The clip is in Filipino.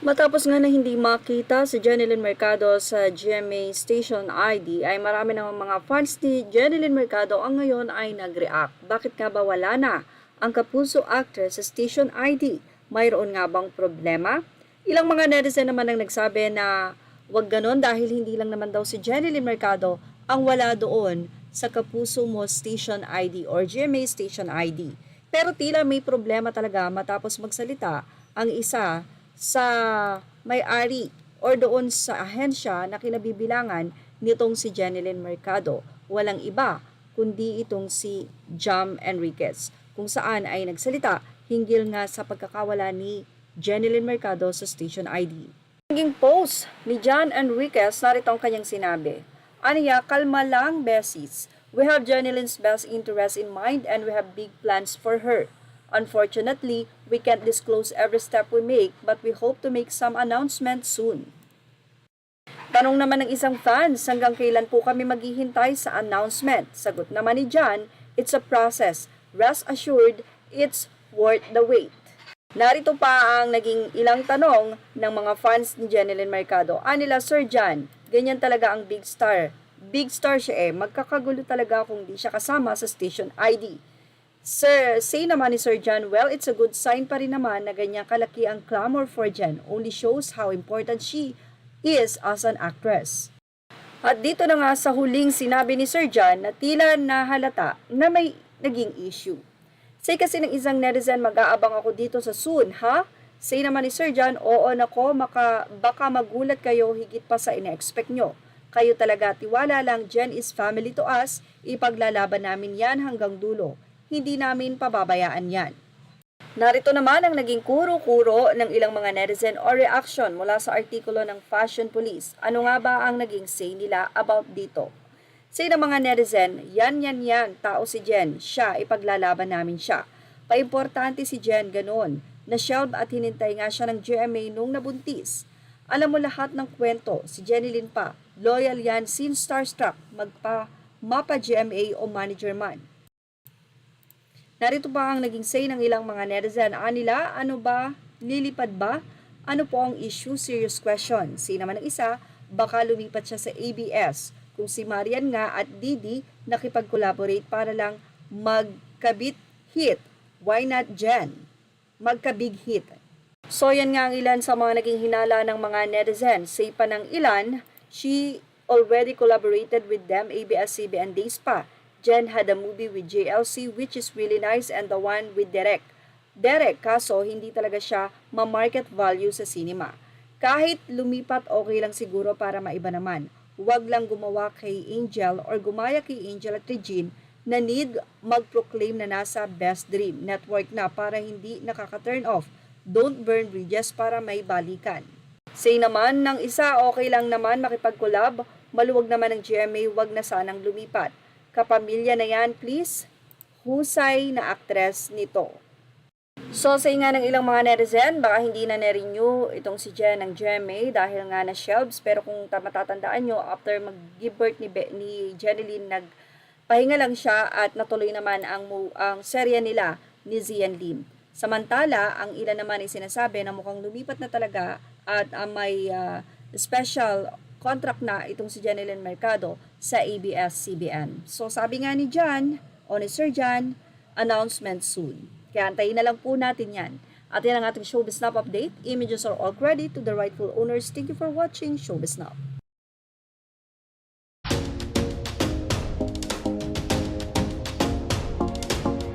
Matapos nga na hindi makita si Jenilyn Mercado sa GMA Station ID ay marami ng mga fans ni Jenilyn Mercado ang ngayon ay nag-react. Bakit nga ba wala na ang kapuso actress sa Station ID? Mayroon nga bang problema? Ilang mga netizen naman ang nagsabi na wag ganon dahil hindi lang naman daw si Jenilyn Mercado ang wala doon sa Kapuso Mo Station ID or GMA Station ID. Pero tila may problema talaga matapos magsalita ang isa sa may-ari or doon sa ahensya na kinabibilangan nitong si Jenilyn Mercado. Walang iba kundi itong si Jam Enriquez, kung saan ay nagsalita hinggil nga sa pagkakawala ni Jenilyn Mercado sa Station ID. Naging post ni John Enriquez, narito ang kanyang sinabi. Aniya, kalma lang, besis. We have Jenilyn's best interest in mind and we have big plans for her. Unfortunately, we can't disclose every step we make, but we hope to make some announcements soon. Tanong naman ng isang fans, hanggang kailan po kami maghihintay sa announcement? Sagot naman ni John, it's a process. Rest assured, it's worth the wait. Narito pa ang naging ilang tanong ng mga fans ni Jenilyn Mercado. Anila, Sir John, ganyan talaga ang big star. Big star siya magkakagulo talaga kung di siya kasama sa Station ID. Sir, say naman ni Sir John, well, it's a good sign pa rin naman na ganyan kalaki ang clamor for Jen. Only shows how important she is as an actress. At dito na nga sa huling sinabi ni Sir John na tila nahalata na may naging issue. Say kasi ng isang netizen, mag-aabang ako dito sa soon, ha? Say naman ni Sir John, oo nako, baka magulat kayo higit pa sa ina-expect nyo. Kayo talaga, tiwala lang, Jen is family to us, ipaglalaban namin yan hanggang dulo. Hindi namin pababayaan yan. Narito naman ang naging kuro-kuro ng ilang mga netizen o reaction mula sa artikulo ng Fashion Police. Ano nga ba ang naging say nila about dito? Say ng mga netizen, yan, tao si Jen, siya, ipaglalaban namin siya. Paimportante si Jen, ganon. Na-shelve at hinintay nga siya ng GMA nung nabuntis. Alam mo lahat ng kwento, si Jenilyn pa, loyal yan since starstruck, mapa GMA o manager man. Narito pa ang naging say ng ilang mga netizen. Anila, ano ba? Lilipad ba? Ano po ang issue? Serious question. Say naman ng isa, baka lumipat siya sa ABS. Kung si Marian nga at Didi nakipag-collaborate para lang magkabit hit. Why not Jen? Magka-big hit. So yan nga ang ilan sa mga naging hinala ng mga netizen. Say pa ng ilan, she already collaborated with them ABS-CBN days pa. Jen had a movie with JLC which is really nice and the one with Derek. Kaso hindi talaga siya ma-market value sa cinema. Kahit lumipat okay lang siguro para maiba naman. Huwag lang gumawa kay Angel or gumaya kay Angel at Regine na need mag-proclaim na nasa Best Dream Network na para hindi nakaka-turn off. Don't burn bridges para may balikan. Say naman ng isa, okay lang naman makipag-collab. Maluwag naman ng GMA, wag na sanang lumipat. Kapamilya na yan, please. Husay na actress nito. So, say nga ng ilang mga netizen, baka hindi na na-renew itong si Jen ng GMA dahil nga na shelves. Pero kung matatandaan nyo, after mag-give birth ni Jenilyn, nagpahinga lang siya at natuloy naman ang serya nila ni Zian Lim. Samantala, ang ilan naman ay sinasabi na mukhang lumipat na talaga at may special contract na itong si Jenilyn Mercado sa ABS-CBN. So sabi nga ni John, o ni Sir John, announcement soon. Kaya antayin na lang po natin yan. At yan ang ating Showbiz Snap update. Images are all credit to the rightful owners. Thank you for watching Showbiz Snap.